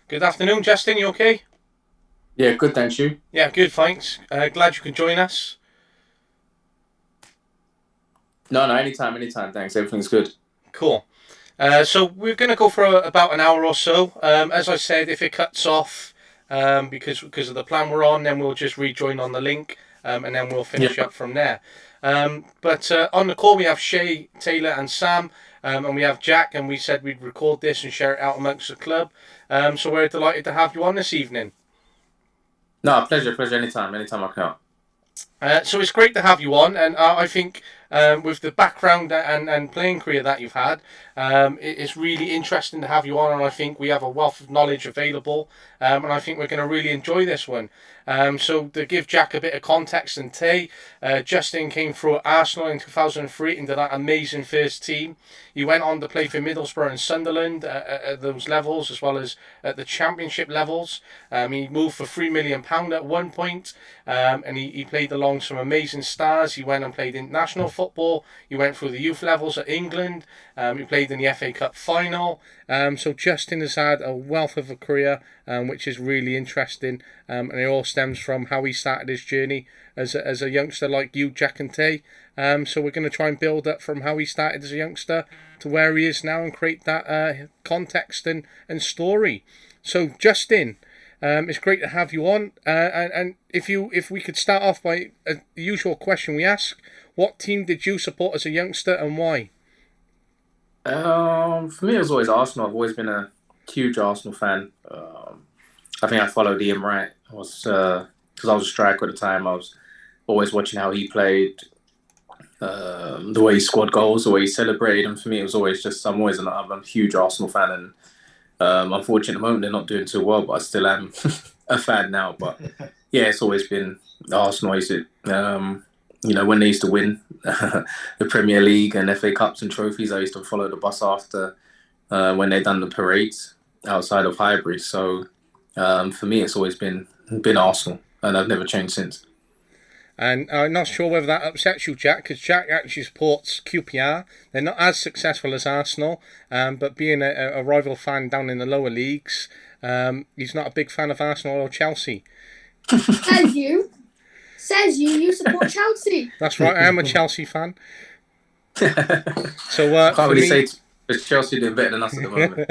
Good afternoon, Justin. You okay? Yeah, good, thanks you. Yeah, good, thanks. Glad you could join us. No, anytime, thanks. Everything's good. Cool. So we're going to go for about an hour or so. As I said, if it cuts off because of the plan we're on, then we'll just rejoin on the link and then we'll Yeah, finish up from there. But on the call, we have Shay, Taylor, and Sam, and we have Jack, and we said we'd record this and share it out amongst the club. So we're delighted to have you on this evening. no, pleasure, anytime I can help. So it's great to have you on, and I think with the background and playing career that you've had, it's really interesting to have you on, and I think we have a wealth of knowledge available, and I think we're going to really enjoy this one. So to give Jack a bit of context and Tay, Justin came through at Arsenal in 2003 into that amazing first team. He went on to play for Middlesbrough and Sunderland at those levels, as well as at the Championship levels. He moved for £3 million at one point, and he played along some amazing stars. He went and played international football. He went through the youth levels at England. He played in the FA Cup final. So Justin has had a wealth of a career, which is really interesting, and it all stems from how he started his journey as a youngster like you, Jack and Tay. So we're going to try and build up from how he started as a youngster to where he is now and create that context and story. So Justin, it's great to have you on. And if we could start off by the usual question we ask, what team did you support as a youngster and why? For me, it was always Arsenal. I've always been a huge Arsenal fan. I think I followed Ian Wright. I was because I was a striker at the time. I was always watching how he played, the way he scored goals, the way he celebrated, and for me, it was always just I'm a huge Arsenal fan, and unfortunately, at the moment they're not doing too well, but I still am a fan now. But yeah, it's always been Arsenal. Is it? When they used to win the Premier League and FA Cups and trophies, I used to follow the bus after when they done the parades outside of Highbury. So for me, it's always been Arsenal, and I've never changed since. And I'm not sure whether that upsets you, Jack, because Jack actually supports QPR. They're not as successful as Arsenal, but being a rival fan down in the lower leagues, he's not a big fan of Arsenal or Chelsea. Says you. Says you support Chelsea. That's right, I am a Chelsea fan. So Can't for really me, say Chelsea doing better than us at the moment.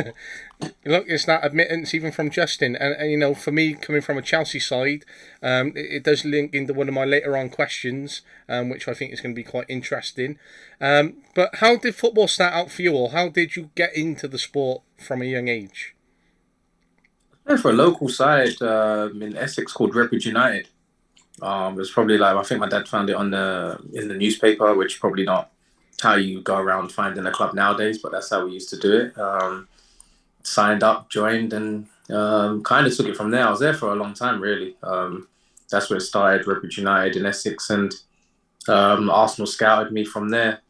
look, it's that admittance even from Justin, and for me coming from a Chelsea side, it does link into one of my later on questions, which I think is going to be quite interesting. But how did football start out for you, or how did you get into the sport from a young age? Yeah, for a local side in Essex called Redbridge United. It was probably like I think my dad found it on the in the newspaper, which probably not how you go around finding a club nowadays, but that's how we used to do it. Signed up, joined, and kind of took it from there. I was there for a long time, really. That's where it started, Redbridge United in Essex, and Arsenal scouted me from there.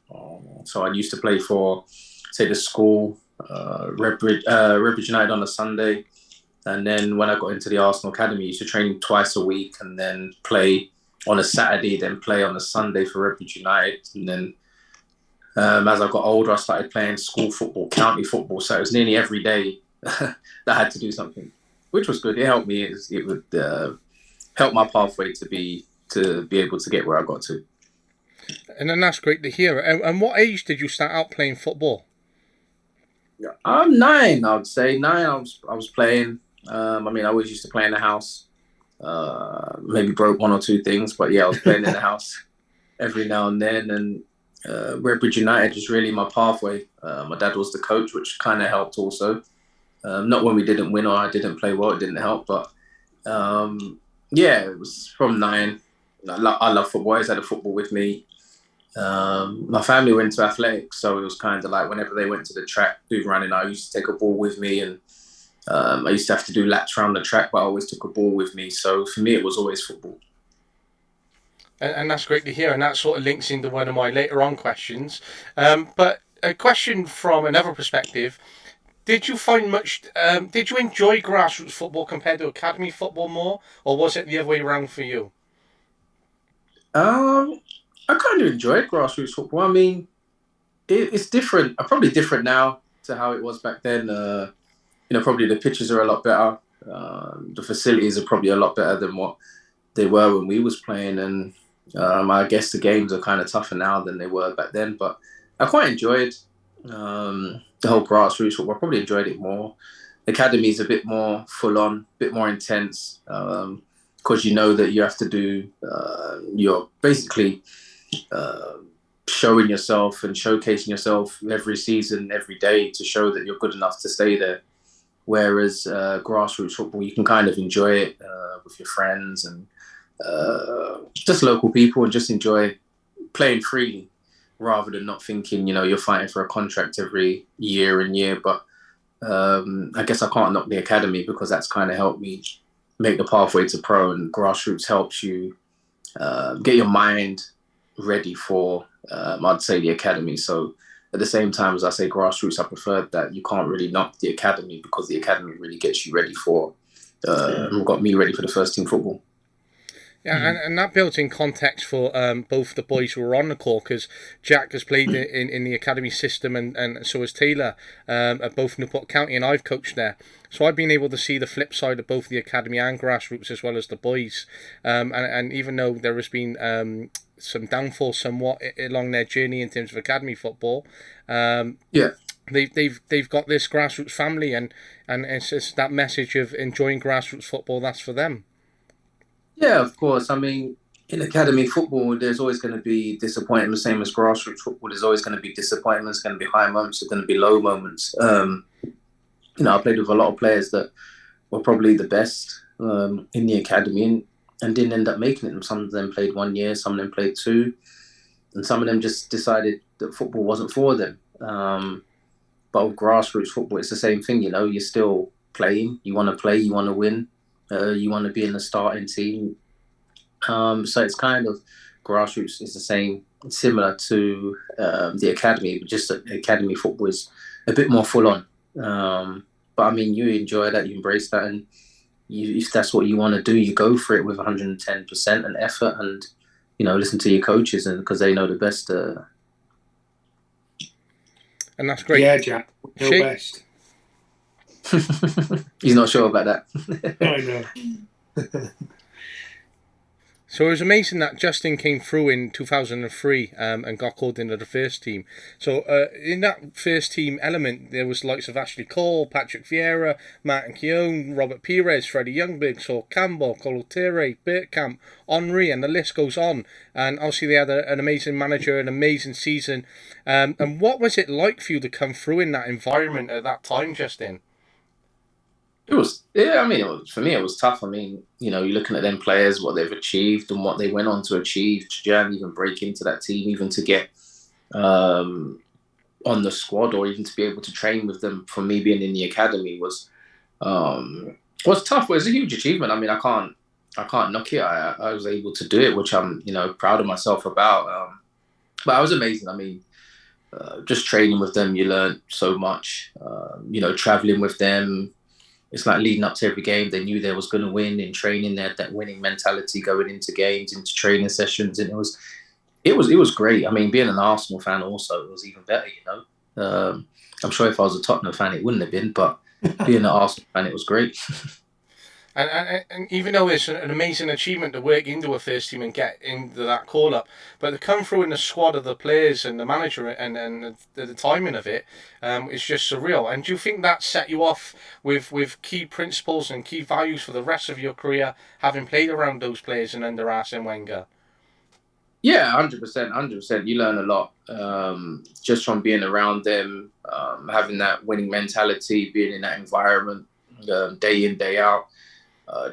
So I used to play for, say, the school, Redbridge United on a Sunday. And then when I got into the Arsenal Academy, I used to train twice a week and then play on a Saturday, then play on a Sunday for Redbridge United. And then as I got older, I started playing school football, county football. So it was nearly every day that I had to do something, which was good. It helped me. It would help my pathway to be able to get where I got to. And then that's great to hear. And what age did you start out playing football? Yeah. I'm nine, I would say. Nine, I was playing. I always used to play in the house. Maybe broke one or two things, but yeah, I was playing in the house every now and then. And Redbridge United is really my pathway. My dad was the coach, which kind of helped also. Not when we didn't win or I didn't play well, it didn't help. But yeah, it was from nine. I love football. I always had a football with me. My family were into athletics, so it was kind of like whenever they went to the track doing running, I used to take a ball with me, and I used to have to do laps around the track, but I always took a ball with me. So for me, it was always football. And that's great to hear, and that sort of links into one of my later on questions. But a question from another perspective: Did you find much? Did you enjoy grassroots football compared to academy football more, or was it the other way around for you? Um, I kind of enjoyed grassroots football. It's different. Probably different now to how it was back then. probably the pitches are a lot better. The facilities are probably a lot better than what they were when we was playing, and I guess the games are kind of tougher now than they were back then. But I quite enjoyed the whole grassroots football. I probably enjoyed it more. The academy is a bit more full on, a bit more intense, because you know that you have to do. You're basically showing yourself and showcasing yourself every season, every day to show that you're good enough to stay there. Whereas grassroots football, you can kind of enjoy it with your friends and just local people and just enjoy playing freely rather than not thinking, you're fighting for a contract every year and year. But I guess I can't knock the academy because that's kind of helped me make the pathway to pro, and grassroots helps you get your mind ready for, I'd say, the academy. So at the same time as I say grassroots, I prefer that you can't really knock the academy because the academy really gets you ready for, got me ready for the first team football. Yeah, and that builds in context for both the boys who were on the call, because Jack has played in the academy system, and so has Taylor at both Newport County, and I've coached there. So I've been able to see the flip side of both the academy and grassroots as well as the boys. And even though there has been some downfall somewhat along their journey in terms of academy football, they've got this grassroots family, and it's that message of enjoying grassroots football. That's for them. Yeah, of course. I mean, in academy football, there's always going to be disappointment, same as grassroots football. There's always going to be disappointments, going to be high moments, there's going to be low moments. I played with a lot of players that were probably the best in the academy and didn't end up making it. Some of them played 1 year, some of them played 2, and some of them just decided that football wasn't for them. But with grassroots football, it's the same thing. You're still playing. You want to play. You want to win. You want to be in the starting team. So it's kind of grassroots is the same, similar to the academy, but just that academy football is a bit more full on. But I mean, you enjoy that, you embrace that, and if that's what you want to do, you go for it with 110% and effort, and listen to your coaches, and because they know the best. And that's great. Yeah, Jack, know best. He's not sure about that. I know. So it was amazing that Justin came through in 2003 and got called into the first team. So in that first team element, there was the likes of Ashley Cole, Patrick Vieira, Martin Keown, Robert Pires, Freddie Ljungberg, Saul Campbell, Thierry, Berkgamp, Henry, and the list goes on. And obviously they had an amazing manager, an amazing season. And what was it like for you to come through in that environment at that time, Justin? It was, yeah, I mean, for me, it was tough. I mean, you're looking at them players, what they've achieved and what they went on to achieve. To even break into that team, even to get on the squad, or even to be able to train with them, for me being in the academy was tough. It was a huge achievement. I mean, I can't knock it. I was able to do it, which I'm, proud of myself about. But it was amazing. I mean, just training with them, you learn so much. Traveling with them. It's like leading up to every game, they knew they was going to win. In training, they had that winning mentality going into games, into training sessions, and it was great. I mean, being an Arsenal fan also, it was even better. I'm sure if I was a Tottenham fan, it wouldn't have been, but being an Arsenal fan, it was great. And even though it's an amazing achievement to work into a first team and get into that call up, but to come through in the squad of the players and the manager and the timing of it, is just surreal. And do you think that set you off with key principles and key values for the rest of your career, having played around those players and under Arsene Wenger? Yeah, 100%. You learn a lot just from being around them, having that winning mentality, being in that environment day in, day out.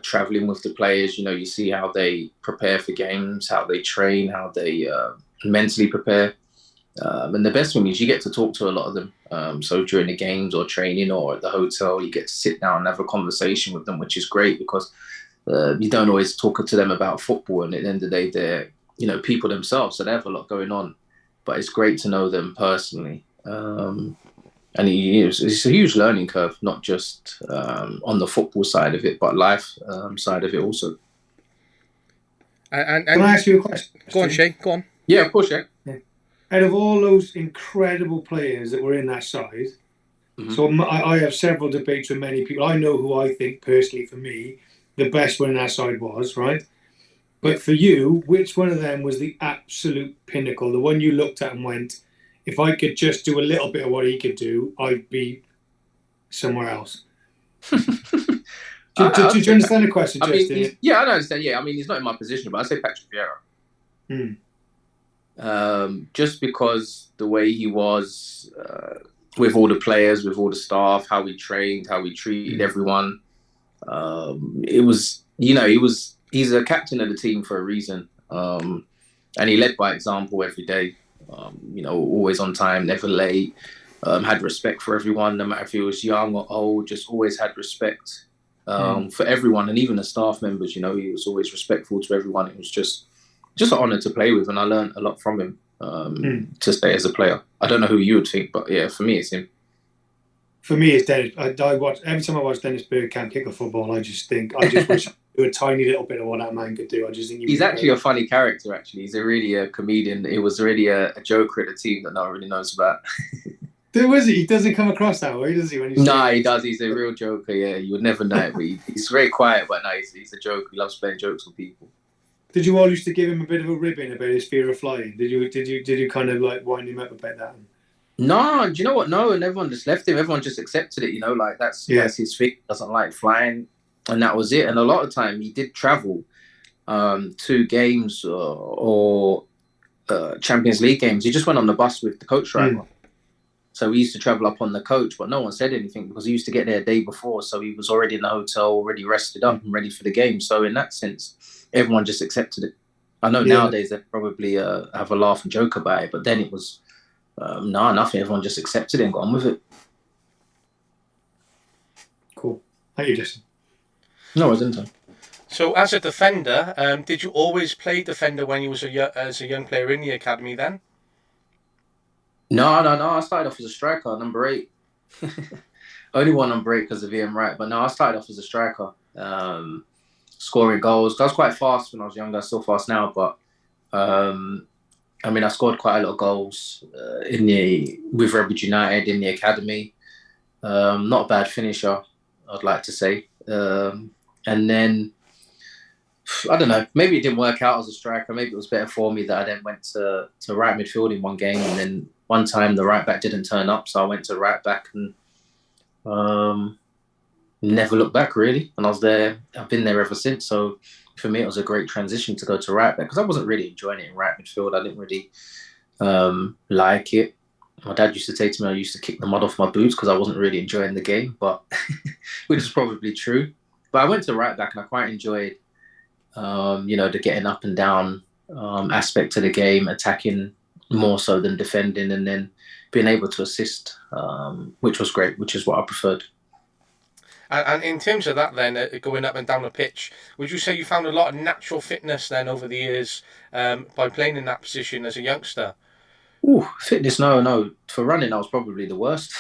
Traveling with the players, you see how they prepare for games, how they train, how they mentally prepare. And the best thing is you get to talk to a lot of them. So during the games or training or at the hotel, you get to sit down and have a conversation with them, which is great because you don't always talk to them about football. And at the end of the day, they're people themselves, so they have a lot going on. But it's great to know them personally. And it's a huge learning curve, not just on the football side of it, but life side of it also. And can I ask you a question? Go on, Shay. Go on. Yeah, of course, Shay. Yeah. Out of all those incredible players that were in that side, So I have several debates with many people. I know who I think, personally, for me, the best one in our side was, right? But for you, which one of them was the absolute pinnacle? The one you looked at and went, if I could just do a little bit of what he could do, I'd be somewhere else. Do you understand the question, Justin? I don't understand. Yeah, I mean, he's not in my position, but I say Patrick Vieira. Just because the way he was with all the players, with all the staff, how he trained, how he treated everyone. It was, he's a captain of the team for a reason. And he led by example every day. Always on time, never late. Had respect for everyone, no matter if he was young or old, just always had respect for everyone. And even the staff members, he was always respectful to everyone. It was just an honour to play with. And I learned a lot from him to stay as a player. I don't know who you would think, but yeah, for me, it's him. For me, it's Dennis. I watch every time I watch Dennis Bergkamp kick a football. I just wish I do a tiny little bit of what that man could do. I just think he's actually a funny character. Actually, he's really a comedian. He was really a joker at the team that no one really knows about. Was he? He doesn't come across that way, does he? When he does. He's a real joker. Yeah, you would never know it. But he's very quiet, but no, he's a joker. He loves playing jokes with people. Did you all used to give him a bit of a ribbing about his fear of flying? Did you kind of like wind him up about that? No, do you know what? No, and everyone just left him. Everyone just accepted it. That's his thing. Doesn't like flying, and that was it. And a lot of time he did travel to games or Champions League games. He just went on the bus with the coach driver. So we used to travel up on the coach, but no one said anything because he used to get there a day before. So he was already in the hotel, already rested up and ready for the game. So in that sense, everyone just accepted it. I know nowadays they probably have a laugh and joke about it, but then it was nothing. Everyone just accepted it and got on with it. Cool. Thank you, Justin. No, I wasn't. So as a defender, did you always play defender when you was as a young player in the academy then? No. I started off as a striker, number 8. Only one number 8 because of Ian Wright. But no, I started off as a striker, scoring goals. I was quite fast when I was younger. Still fast now, but I scored quite a lot of goals with Redbridge United in the academy. Not a bad finisher, I'd like to say. And then, I don't know, maybe it didn't work out as a striker. Maybe it was better for me that I then went to right midfield in one game. And then one time the right back didn't turn up. So I went to right back and never looked back, really. And I was there. I've been there ever since. So for me, it was a great transition to go to right back because I wasn't really enjoying it in right midfield. I didn't really like it. My dad used to say to me I used to kick the mud off my boots because I wasn't really enjoying the game, but which is probably true. But I went to right back and I quite enjoyed, the getting up and down aspect of the game, attacking more so than defending, and then being able to assist, which was great, which is what I preferred. And in terms of that then, going up and down the pitch, would you say you found a lot of natural fitness then over the years by playing in that position as a youngster? Ooh, fitness, no. For running, I was probably the worst.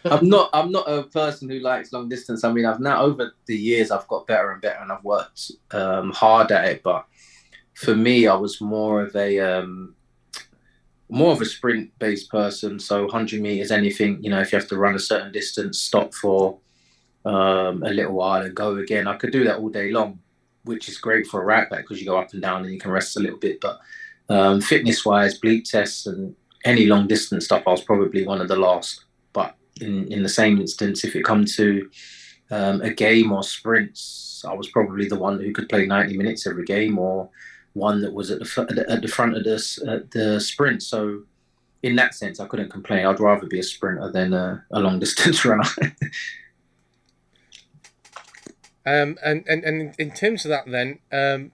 I'm not a person who likes long distance. I mean, over the years, I've got better and better and I've worked hard at it. But for me, I was more of a sprint-based person. So 100 meters, anything, if you have to run a certain distance, stop for a little while and go again. I could do that all day long, which is great for a right back because you go up and down and you can rest a little bit. But fitness-wise, bleep tests and any long distance stuff, I was probably one of the last. But in the same instance, if it come to a game or sprints, I was probably the one who could play 90 minutes every game or one that was at the front of the sprint. So in that sense, I couldn't complain. I'd rather be a sprinter than a long distance runner. And in terms of that then,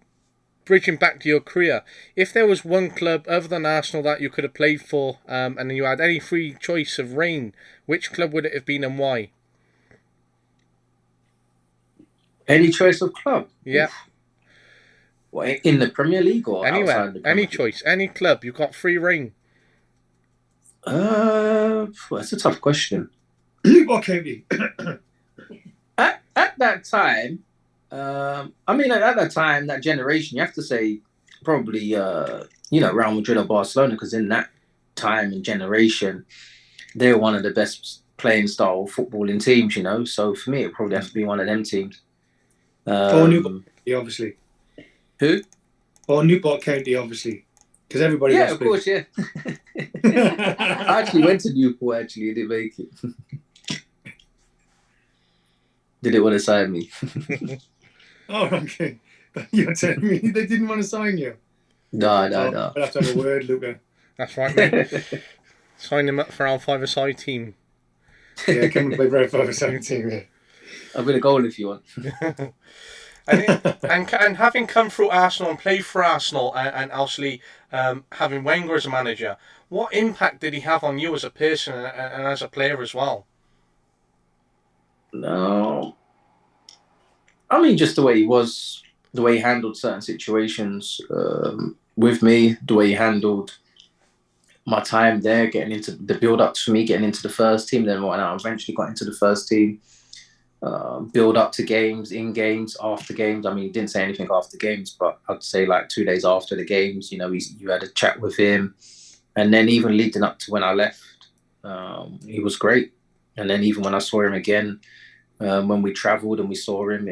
bridging back to your career, if there was one club other than Arsenal that you could have played for and you had any free choice of reign, which club would it have been and why? Any choice of club? Yeah. What, in the Premier League or anywhere? Outside the Premier League? Choice, any club, you've got free reign. That's a tough question. What can be? At that time, at that time, that generation, you have to say probably, Real Madrid or Barcelona, because in that time and generation, they were one of the best playing style football in teams, you know. So for me, it probably has to be one of them teams. Or Newport County, obviously. Who? Or Newport County, obviously. Because everybody Yeah, loves of course, yeah. I actually went to Newport, actually. I didn't make it. Didn't want to sign me. Oh, okay. You're telling me they didn't want to sign you? No. I'll have to have a word, Luca. That's right, mate. Sign him up for our five-a-side team. Yeah, come and play for our 5-a-side team, yeah. I've got a goal if you want. and having come through Arsenal and played for Arsenal and obviously having Wenger as a manager, what impact did he have on you as a person and as a player as well? No. I mean, just the way he was, the way he handled certain situations with me, the way he handled my time there, getting into the build-ups for me, getting into the first team, then when I eventually got into the first team, build up to games, in games, after games. I mean, he didn't say anything after games, but I'd say like 2 days after the games, you know, you had a chat with him. And then even leading up to when I left, he was great. And then even when I saw him again, when we travelled and we saw him,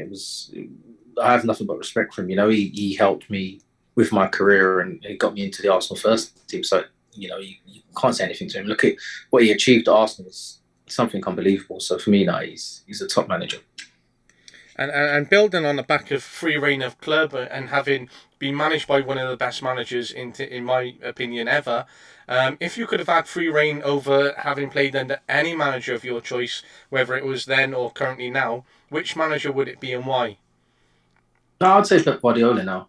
I have nothing but respect for him. You know, he helped me with my career and he got me into the Arsenal first team. So, you know, you can't say anything to him. Look at what he achieved at Arsenal. It's something unbelievable. So for me, now he's a top manager. And building on the back of free reign of club and having been managed by one of the best managers in my opinion ever, if you could have had free reign over having played under any manager of your choice, whether it was then or currently now, which manager would it be and why? No, I'd say Pep Guardiola now.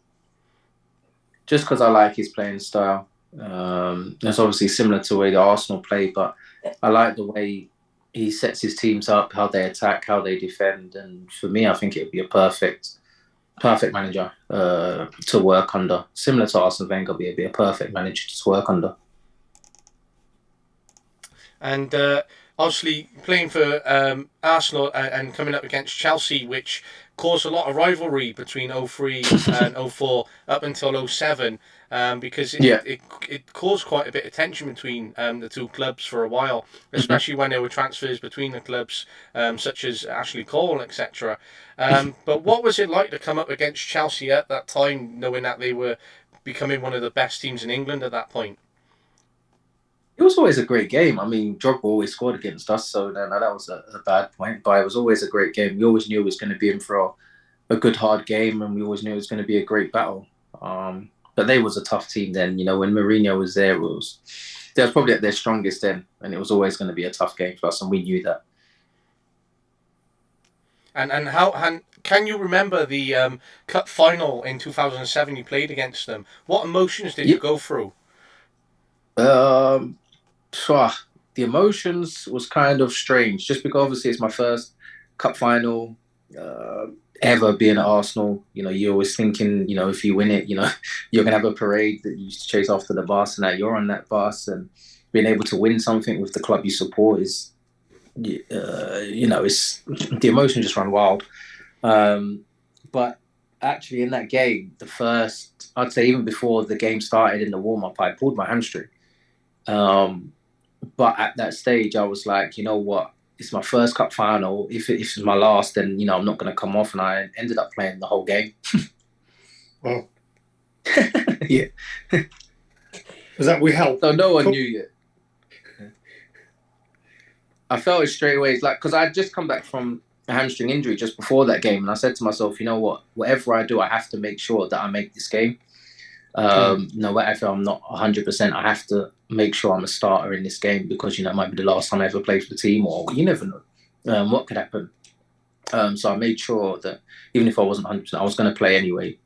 Just because I like his playing style. It's obviously similar to the way the Arsenal play, but I like the way he sets his teams up, how they attack, how they defend. And for me, I think it would be a perfect manager to work under. Similar to Arsene Wenger, it'd be a perfect manager to work under. And obviously playing for Arsenal and coming up against Chelsea, which caused a lot of rivalry between 03 and 04 up until 07, because it caused quite a bit of tension between the two clubs for a while, especially when there were transfers between the clubs, such as Ashley Cole, etc. But what was it like to come up against Chelsea at that time, knowing that they were becoming one of the best teams in England at that point? It was always a great game. I mean, Drogba always scored against us, so that was a bad point. But it was always a great game. We always knew it was going to be in for a good, hard game, and we always knew it was going to be a great battle. But they was a tough team then. You know, when Mourinho was there, they was probably at their strongest then, and it was always going to be a tough game for us, and we knew that. And can you remember the cup final in 2007 you played against them? What emotions did you go through? The emotions was kind of strange, just because obviously it's my first cup final ever being at Arsenal. You know, you're always thinking, you know, if you win it, you know, you're gonna have a parade that you used to chase after the bus, and that you're on that bus and being able to win something with the club you support is, you know, it's the emotions just run wild. But actually, in that game, I'd say even before the game started in the warm up, I pulled my hamstring. But at that stage, I was like, you know what? It's my first cup final. If it's my last, then, you know, I'm not going to come off. And I ended up playing the whole game. Wow. Yeah. Was that we helped? So no one knew yet. I felt it straight away. It's like, because I had just come back from a hamstring injury just before that game. And I said to myself, you know what? Whatever I do, I have to make sure that I make this game. No matter if I'm not 100%, I have to make sure I'm a starter in this game, because, you know, it might be the last time I ever play for the team, or you never know what could happen. So I made sure that even if I wasn't 100%, I was going to play anyway.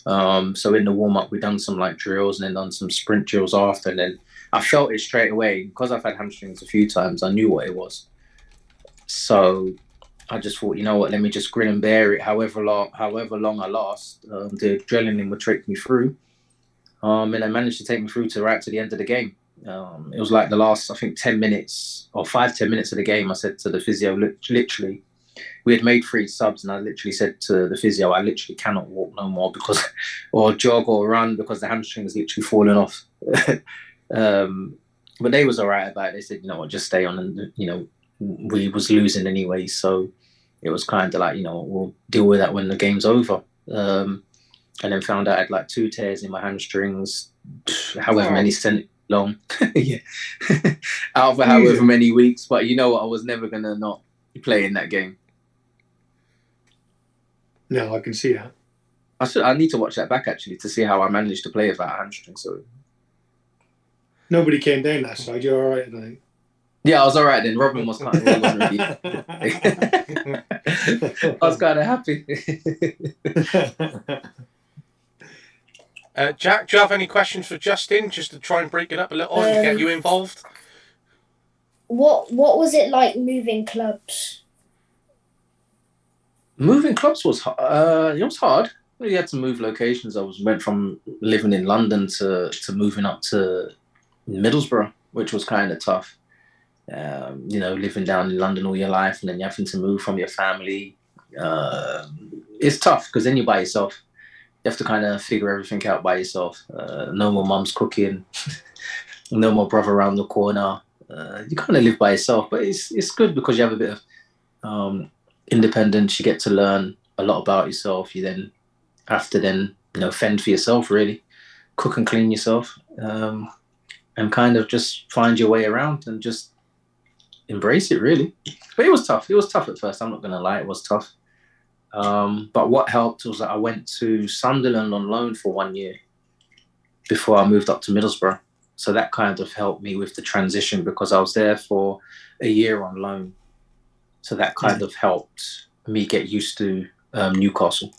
So in the warm-up, we done some like drills and then done some sprint drills after, and then I felt it straight away. Because I've had hamstrings a few times, I knew what it was. So I just thought, you know what, let me just grin and bear it. However long I last, the adrenaline would take me through. And they managed to take me through right to the end of the game. It was like the last, I think, 10 minutes or 5-10 minutes of the game. I said to the physio, literally, we had made 3 subs, and I literally said to the physio, I literally cannot walk no more or jog or run, because the hamstring is literally falling off. But they was all right about it. They said, you know what, just stay on and, you know, we was losing anyway, so it was kind of like, we'll deal with that when the game's over. And then found out I had like 2 tears in my hamstrings, however many centimeters long. Yeah. Out for however many weeks. But you know what? I was never going to not play in that game. No, I can see that. I need to watch that back, actually, to see how I managed to play without a hamstring. So nobody came down that side. You're all right, I think. Yeah, I was all right then. Robin was kind of really... I was kind of happy. Jack, do you have any questions for Justin, just to try and break it up a little and get you involved? What was it like moving clubs? Moving clubs was it was hard. We had to move locations. Went from living in London to moving up to Middlesbrough, which was kind of tough. Living down in London all your life and then you having to move from your family. It's tough because then you're by yourself. You have to kind of figure everything out by yourself. No more mum's cooking, no more brother around the corner. You kind of live by yourself, but it's good because you have a bit of independence. You get to learn a lot about yourself. You then have to fend for yourself, really, cook and clean yourself, and kind of just find your way around and just embrace it, really. But it was tough. It was tough at first. I'm not going to lie. It was tough. But what helped was that I went to Sunderland on loan for 1 year before I moved up to Middlesbrough. So that kind of helped me with the transition because I was there for a year on loan. So that kind of helped me get used to Newcastle,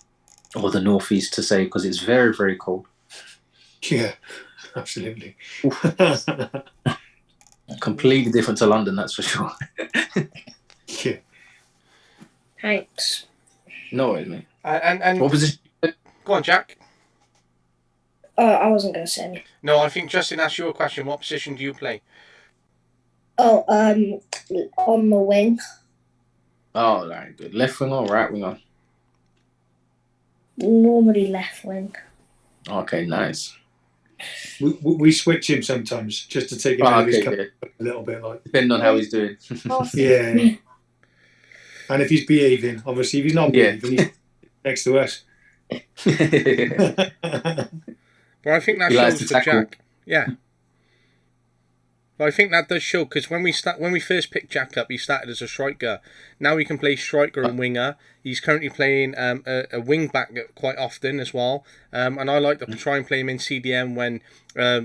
or the northeast to say, because it's very, very cold. Yeah, absolutely. Completely different to London, that's for sure. Yeah. Thanks. No worries, mate. And what position? Go on, Jack. I wasn't going to say anything. No, I think Justin asked you a question. What position do you play? Oh, on the wing. Oh, right, good. Left wing or right winger? Normally left wing. Okay, nice. We switch him sometimes just to take him out of his cover a little bit, like depending on how he's doing. Yeah. And if he's behaving, obviously, if he's not behaving, he's next to us. But I think that shows for Jack. Yeah. But I think that does show, because when we first picked Jack up, he started as a striker. Now he can play striker and winger. He's currently playing a wing back quite often as well. And I like to try and play him in CDM when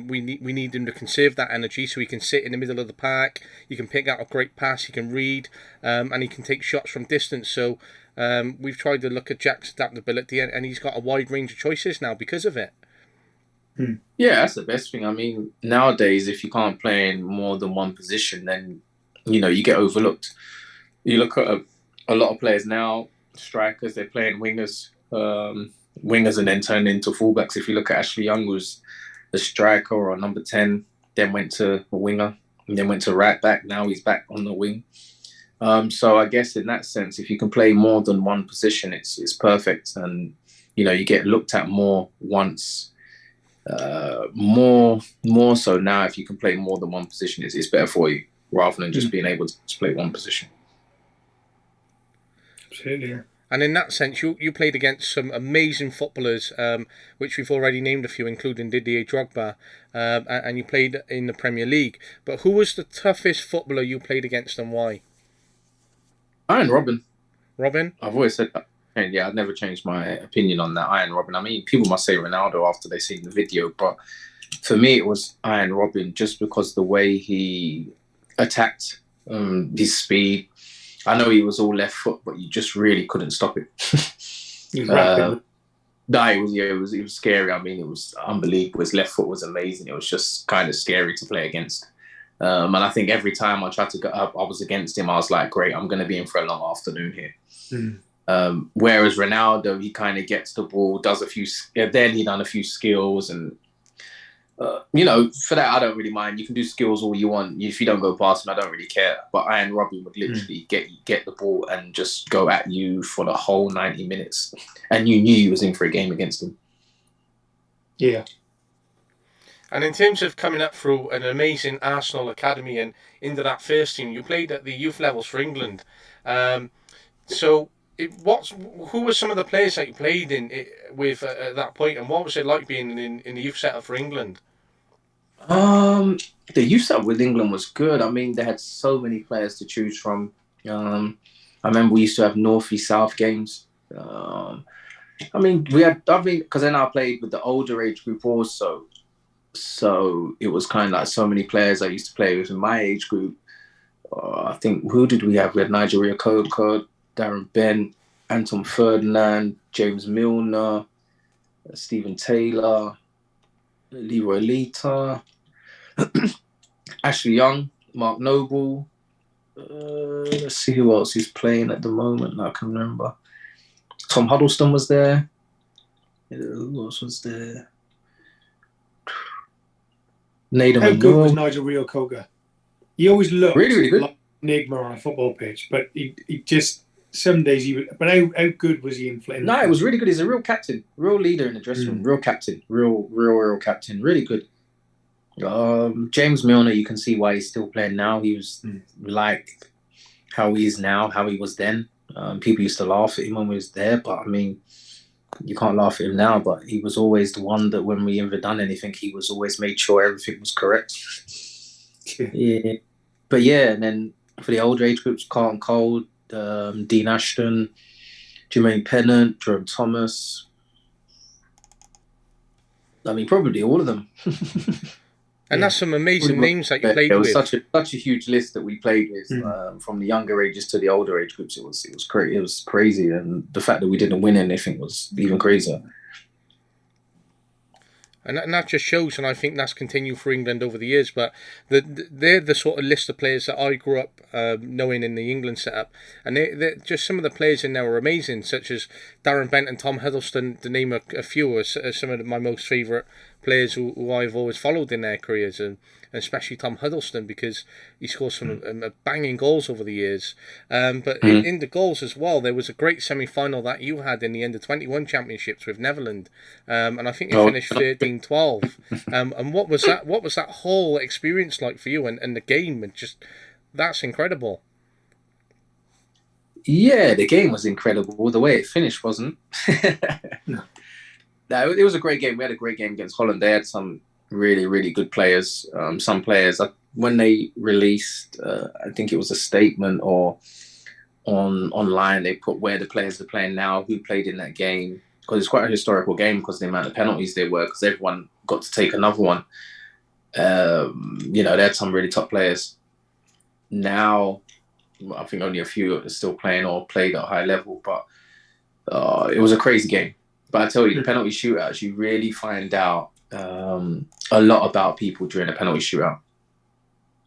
we need him to conserve that energy, so he can sit in the middle of the park. He can pick out a great pass. He can read, and he can take shots from distance. So we've tried to look at Jack's adaptability, and he's got a wide range of choices now because of it. Yeah, that's the best thing. I mean, nowadays, if you can't play in more than one position, then, you get overlooked. You look at a lot of players now, strikers, they're playing wingers and then turn into fullbacks. If you look at Ashley Young, who's a striker or number 10, then went to a winger, and then went to right back. Now he's back on the wing. So I guess in that sense, if you can play more than one position, it's perfect. And, you get looked at more once. More so now, if you can play more than one position, it's better for you rather than just being able to play one position. Absolutely. And in that sense, you played against some amazing footballers, which we've already named a few, including Didier Drogba, and you played in the Premier League. But who was the toughest footballer you played against, and why? Iron Robin. Robin? I've always said that. And yeah, I've never changed my opinion on that. Iron Robin. I mean, people must say Ronaldo after they've seen the video, but for me, it was Iron Robin just because the way he attacked, his speed. I know he was all left foot, but you just really couldn't stop it. He was rapid. It was scary. I mean, it was unbelievable. His left foot was amazing. It was just kind of scary to play against. And I think every time I tried to get up, I was against him. I was like, great, I'm going to be in for a long afternoon here. Whereas Ronaldo, he kind of gets the ball, does a few, then he done a few skills, and for that I don't really mind. You can do skills all you want. If you don't go past him, I don't really care. But Iron Robin would literally get the ball and just go at you for the whole 90 minutes, and you knew you was in for a game against him. Yeah. And in terms of coming up through an amazing Arsenal academy and into that first team, you played at the youth levels for England. So, who were some of the players that you played with at that point, and what was it like being in the youth setup for England? The youth setup with England was good. I mean, they had so many players to choose from. I remember we used to have North v South games. Because then I played with the older age group also. So it was kind of like so many players I used to play with in my age group. I think, who did we have? We had Nigel Reo-Coker, Darren Bent, Anton Ferdinand, James Milner, Stephen Taylor, Leroy Lita, Ashley Young, Mark Noble. Let's see who else is playing at the moment. I can remember. Tom Huddlestone was there. Who else was there? How good was Nigel Reo-Coker? He always looked really good. like an enigma on a football pitch, but he just some days he. But how good was he in playing? No, it was really good. He's a real captain, real leader in the dressing room, real captain, real captain, really good. James Milner, you can see why he's still playing now. He was like how he is now, how he was then. People used to laugh at him when he was there, but I mean, you can't laugh at him now. But he was always the one that when we ever done anything, he was always made sure everything was correct. Yeah. But yeah, and then for the older age groups, Carlton Cole, Dean Ashton, Jermaine Pennant, Jerome Thomas. I mean, probably all of them. And that's some amazing names that you played with. It was such a huge list that we played with, from the younger ages to the older age groups. It was crazy. It was crazy, and the fact that we didn't win anything was even crazier. And that just shows, and I think that's continued for England over the years. But they're the sort of list of players that I grew up knowing in the England setup. And they're just some of the players in there are amazing, such as Darren Bent and Tom Huddlestone, to name a few, are some of my most favourite players who I've always followed in their careers, and especially Tom Huddlestone, because he scored some banging goals over the years. But in the goals as well, there was a great semi-final that you had in the Under-21 Championships with Netherlands, and I think you finished 13-12. And what was that whole experience like for you, and the game? And just, that's incredible. Yeah, the game was incredible. The way it finished wasn't. No, it was a great game. We had a great game against Holland. They had some really, really good players. Some players, when they released, I think it was a statement or online, they put where the players are playing now, who played in that game, because it's quite a historical game because the amount of penalties there were, because everyone got to take another one. They had some really top players. Now, I think only a few are still playing or played at a high level, but it was a crazy game. But I tell you, the penalty shootouts, you really find out a lot about people during a penalty shootout.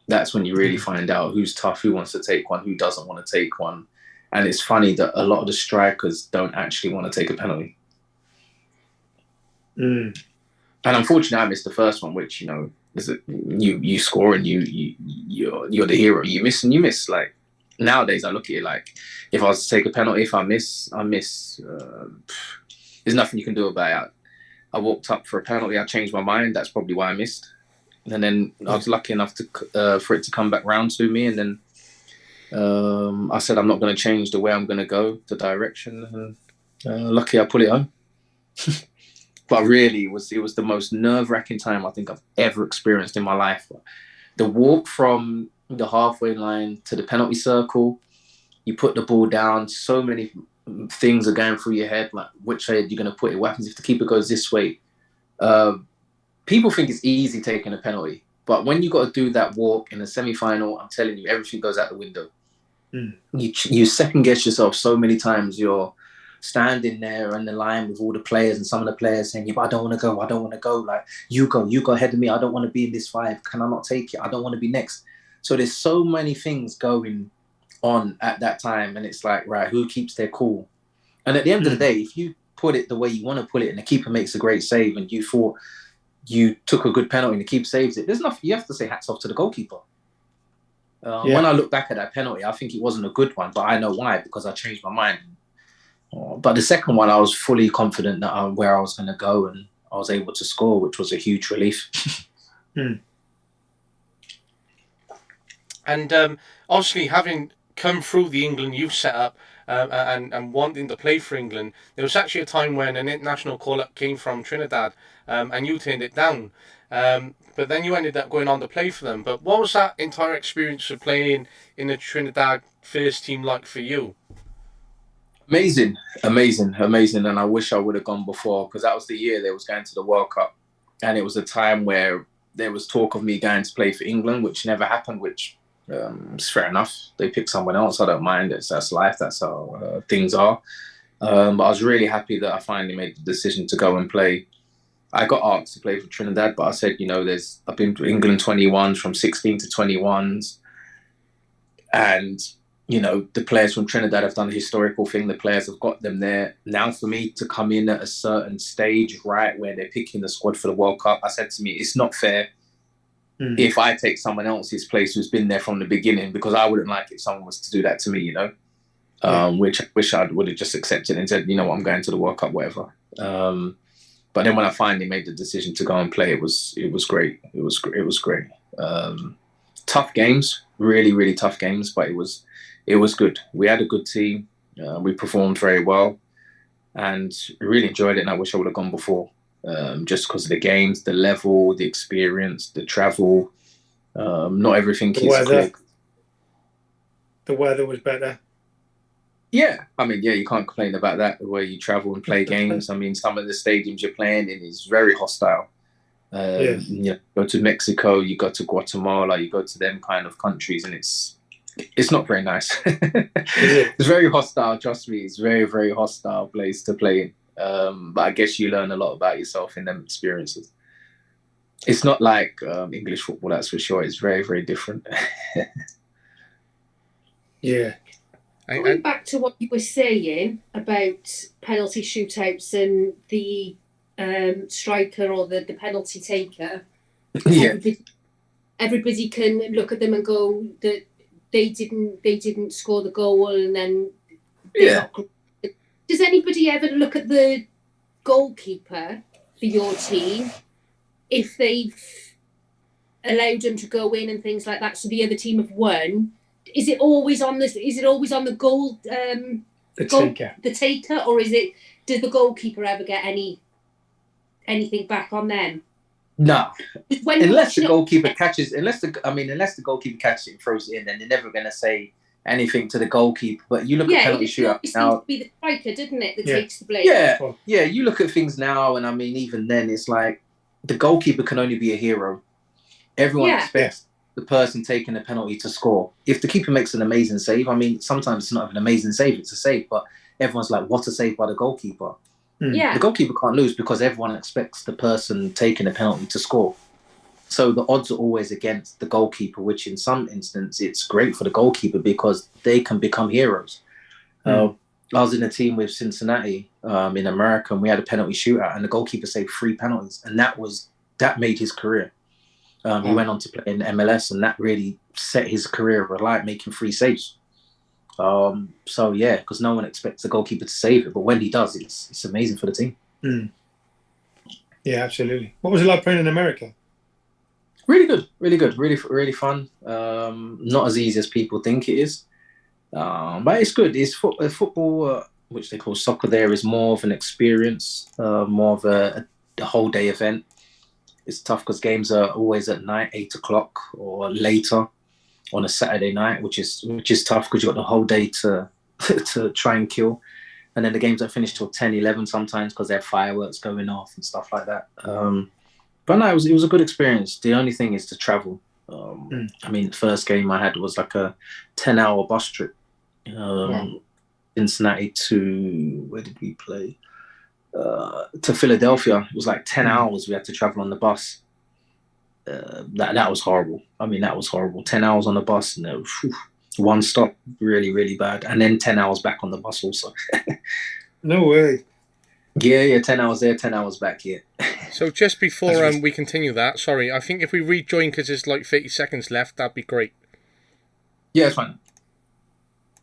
That's when you really find out who's tough, who wants to take one, who doesn't want to take one. And it's funny that a lot of the strikers don't actually want to take a penalty. And unfortunately, I missed the first one, which, you score and you're the hero. You miss and you miss. Like, nowadays, I look at it like, if I was to take a penalty, if I miss, I miss. There's nothing you can do about it. I walked up for a penalty. I changed my mind. That's probably why I missed. And then I was lucky enough for it to come back round to me. And then I said, I'm not going to change the way I'm going to go, the direction. And lucky I put it home. But really, it was the most nerve-wracking time I think I've ever experienced in my life. The walk from the halfway line to the penalty circle, you put the ball down, so many things are going through your head, like which way you're going to put it. What happens if the keeper goes this way? People think it's easy taking a penalty, but when you got to do that walk in a semi-final, I'm telling you, everything goes out the window. You second guess yourself so many times. You're standing there on the line with all the players, and some of the players saying, but I don't want to go. Like, you go ahead of me. I don't want to be in this 5. Can I not take it? I don't want to be next. So there's so many things going on at that time, and it's like, right, who keeps their cool? And at the end of the day, if you put it the way you want to put it and the keeper makes a great save and you thought you took a good penalty and the keeper saves it, there's nothing. You have to say hats off to the goalkeeper. When I look back at that penalty, I think it wasn't a good one, but I know why, because I changed my mind. But the second one, I was fully confident that where I was going to go, and I was able to score, which was a huge relief. And obviously, having come through the England youth setup and wanting to play for England, there was actually a time when an international call-up came from Trinidad, and you turned it down. But then you ended up going on to play for them. But what was that entire experience of playing in the Trinidad first team like for you? Amazing. And I wish I would have gone before, because that was the year they was going to the World Cup. And it was a time where there was talk of me going to play for England, which never happened, which is fair enough. They pick someone else. I don't mind. That's life. That's how things are. But I was really happy that I finally made the decision to go and play. I got asked to play for Trinidad, but I said, I've been to England 21s from 16 to 21s. And, the players from Trinidad have done a historical thing. The players have got them there. Now for me to come in at a certain stage, right, where they're picking the squad for the World Cup, I said to me, it's not fair if I take someone else's place who's been there from the beginning, because I wouldn't like if someone was to do that to me, which I wish I would have just accepted and said, I'm going to the World Cup, whatever. But then when I finally made the decision to go and play, it was great. It was great. Tough games, really, really tough games, but it was good. We had a good team. We performed very well, and really enjoyed it. And I wish I would have gone before, just because of the games, the level, the experience, the travel. Not everything is quick. The weather was better. Yeah, you can't complain about that, where you travel and play games. Some of the stadiums you're playing in is very hostile. Go to Mexico, you go to Guatemala, you go to them kind of countries, and it's not very nice. It's very hostile, trust me. It's very, very hostile place to play in. But I guess you learn a lot about yourself in them experiences. It's not like English football, that's for sure. It's very, very different. Yeah. Going back to what you were saying about penalty shootouts and the striker or the penalty taker, everybody can look at them and go that they didn't score the goal, and then not. Does anybody ever look at the goalkeeper for your team if they've allowed them to go in and things like that, so the other team have won? Is it always on this? Is it always on the goal? The taker, or does the goalkeeper ever get anything back on them? No, unless the goalkeeper catches. Unless the goalkeeper catches it and throws it in, then they're never going to say anything to the goalkeeper. But you look at penalty shootout now. It be the striker, didn't it, that takes the blame? Yeah. You look at things now, and even then, it's like the goalkeeper can only be a hero. Everyone expects the person taking the penalty to score. If the keeper makes an amazing save, sometimes it's not an amazing save, it's a save, but everyone's like, what a save by the goalkeeper. The goalkeeper can't lose because everyone expects the person taking the penalty to score. So the odds are always against the goalkeeper, which in some instances it's great for the goalkeeper because they can become heroes. I was in a team with Cincinnati in America, and we had a penalty shootout, and the goalkeeper saved 3 penalties, and that made his career. He went on to play in MLS, and that really set his career alight, making 3 saves. Because no one expects the goalkeeper to save it, but when he does, it's amazing for the team. Yeah, absolutely. What was it like playing in America? Really good, really fun. Not as easy as people think it is, but it's good. It's football, which they call soccer. There is more of an experience, more of a whole day event. It's tough because games are always at night, 8 o'clock or later on a Saturday night, which is tough because you've got the whole day to try and kill. And then the games don't finish till 10, 11 sometimes because there are fireworks going off and stuff like that. But no, it was a good experience. The only thing is to travel. The first game I had was like a 10-hour bus trip. Cincinnati to, where did we play? To Philadelphia. It was like 10 hours we had to travel on the bus. That was horrible. That was horrible. 10 hours on the bus, and one stop, really, really bad. And then 10 hours back on the bus also. No way. Yeah, 10 hours there, 10 hours back here. So just before we continue that, sorry, I think if we rejoin because there's like 30 seconds left, that'd be great. Yeah, it's fine.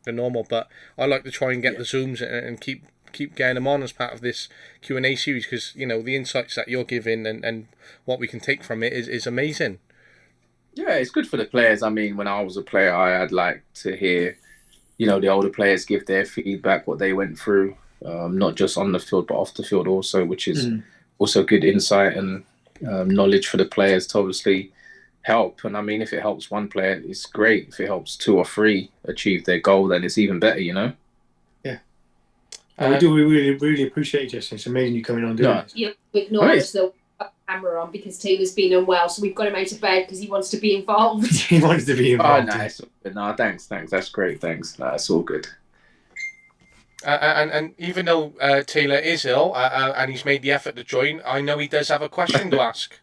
The normal, but I like to try and get the Zooms and keep keep getting him on as part of this Q&A series, because the insights that you're giving and what we can take from it is amazing. Yeah, it's good for the players. I mean, when I was a player, I'd like to hear, the older players give their feedback, what they went through, not just on the field, but off the field also, which is also good insight and knowledge for the players to obviously help. And I mean, if it helps one player, it's great. If it helps 2 or 3 achieve their goal, then it's even better, Yeah. We really, really appreciate you, Justin. It's amazing you coming on doing this. You ignore us though. Camera on because Taylor's been unwell, so we've got him out of bed because he wants to be involved. He wants to be involved. Oh, nice. No, thanks. That's great. Thanks. No, it's all good. And even though Taylor is ill and he's made the effort to join, I know he does have a question to ask.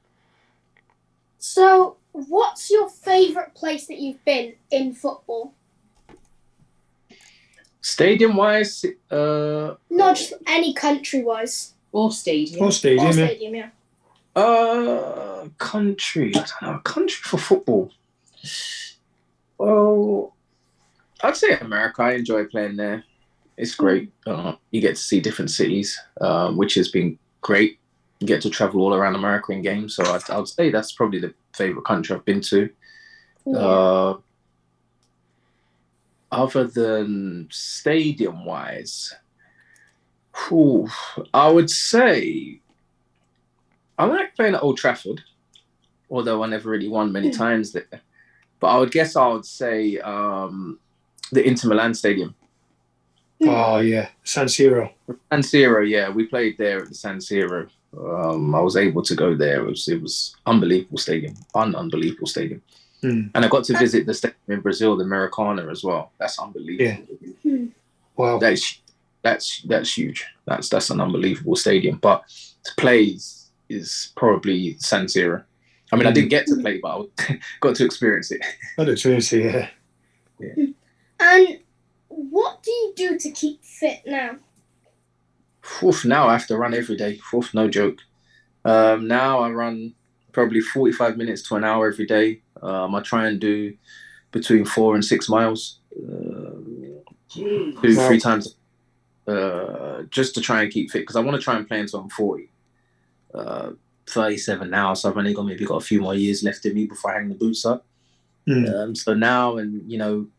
So, what's your favourite place that you've been in football? Stadium-wise? Not just any country-wise. Or stadium. Or stadium, yeah. Country. I don't know. Country for football. Well, I'd say America. I enjoy playing there. It's great. You get to see different cities, which has been great. You get to travel all around America in games. So I'd say that's probably the favourite country I've been to. Yeah. Other than stadium-wise, I would say I like playing at Old Trafford, although I never really won many times there. But I would say the Inter Milan Stadium. Oh, yeah. San Siro. San Siro, yeah. We played there at the San Siro. I was able to go there. It was unbelievable stadium. Unbelievable stadium. And I got to visit the stadium in Brazil, the Maracana as well. That's unbelievable. Yeah. Wow. That's huge. That's an unbelievable stadium. But to play is probably San Siro. I mean, I didn't get to play, but I got to experience it. Got to experience it, yeah. And what do you do to keep fit now? Now I have to run every day. No joke. Now I run probably 45 minutes to an hour every day. I try and do between 4 and 6 miles, 2-3 times, just to try and keep fit, because I want to try and play until I'm 40. 37 now, so I've only got a few more years left in me before I hang the boots up. So now, and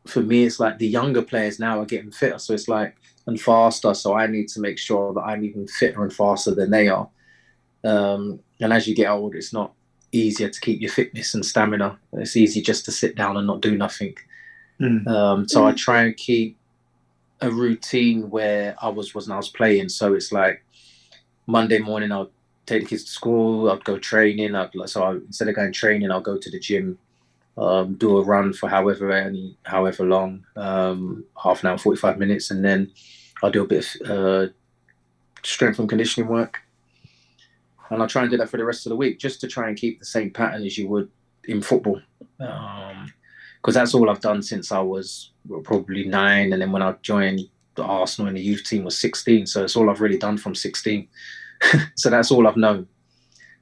for me, it's like the younger players now are getting fitter, so it's like, and faster. So I need to make sure that I'm even fitter and faster than they are. And as you get older, it's not easier to keep your fitness and stamina. It's easy just to sit down and not do nothing. So I try and keep a routine where I was when I was playing. So it's like Monday morning, I'll take the kids to school. I'd go training. Instead of going training, I'll go to the gym, do a run for however long, half an hour, 45 minutes, and then I'll do a bit of strength and conditioning work. And I'll try and do that for the rest of the week, just to try and keep the same pattern as you would in football. Because that's all I've done since I was probably 9. And then when I joined the Arsenal in the youth team was 16. So it's all I've really done from 16. So that's all I've known.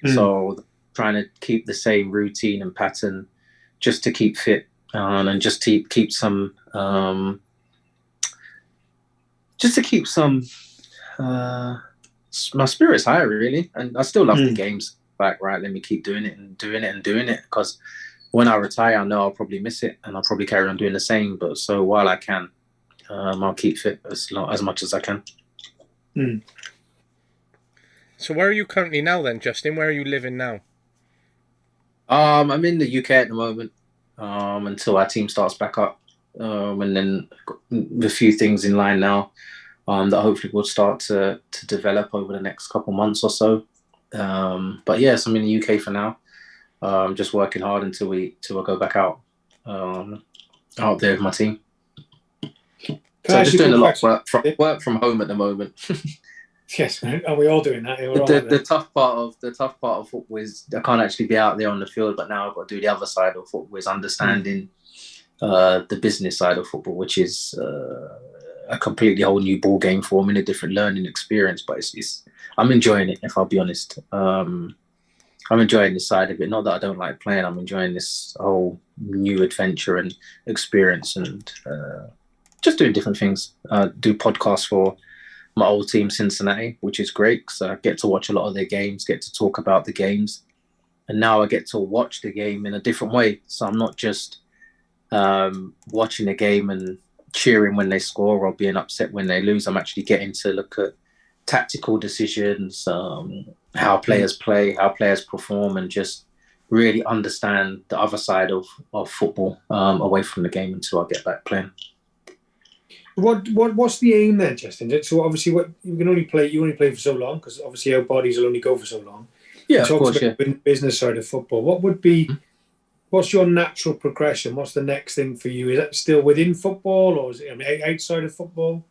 So trying to keep the same routine and pattern just to keep fit, and just to keep some my spirits higher, really. And I still love the games. Like, right, let me keep doing it, because when I retire, I know I'll probably miss it, and I'll probably carry on doing the same. But so while I can, I'll keep fit as much as I can. So where are you currently now then, Justin? Where are you living now? I'm in the UK at the moment, until our team starts back up. And then a few things in line now, that hopefully will start to develop over the next couple months or so. But yes, I'm in the UK for now. Just working hard until I go back out there with my team. So I'm just doing a lot of work from home at the moment. Yes, are we all doing that? The tough part of football is I can't actually be out there on the field, but now I've got to do the other side of football, is understanding the business side of football, which is a completely whole new ball game for me, a different learning experience. But I'm enjoying it, if I'll be honest. I'm enjoying this side of it. Not that I don't like playing. I'm enjoying this whole new adventure and experience, and just doing different things. Do podcasts for my old team, Cincinnati, which is great because I get to watch a lot of their games, get to talk about the games. And now I get to watch the game in a different way. So I'm not just watching the game and cheering when they score or being upset when they lose. I'm actually getting to look at tactical decisions, how players play, how players perform, and just really understand the other side of football away from the game until I get back playing. What's the aim then, Justin? So obviously, you only play for so long because obviously our bodies will only go for so long. Yeah, of course. Yeah. The business side of football. What's your natural progression? What's the next thing for you? Is that still within football or is it outside of football?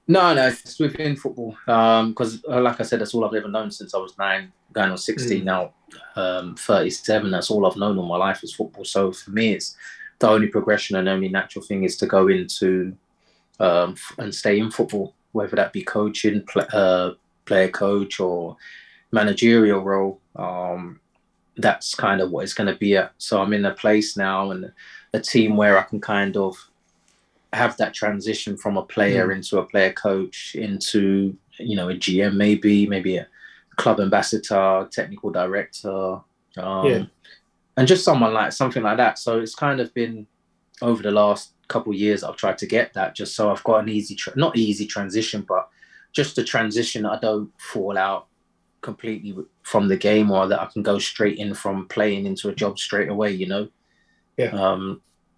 No, it's within football. Because like I said, that's all I've ever known since I was 9, going on 16 now, 37. That's all I've known all my life is football. So for me, it's the only progression and only natural thing is to go into and stay in football, whether that be coaching, player coach or managerial role. That's kind of what it's going to be at. So I'm in a place now and a team where I can kind of have that transition from a player into a player coach into, a GM, maybe a club ambassador, technical director, and just something like that. So it's kind of been over the last couple of years I've tried to get that just so I've got an not easy transition, but just a transition that I don't fall out completely from the game or that I can go straight in from playing into a job straight away, Yeah.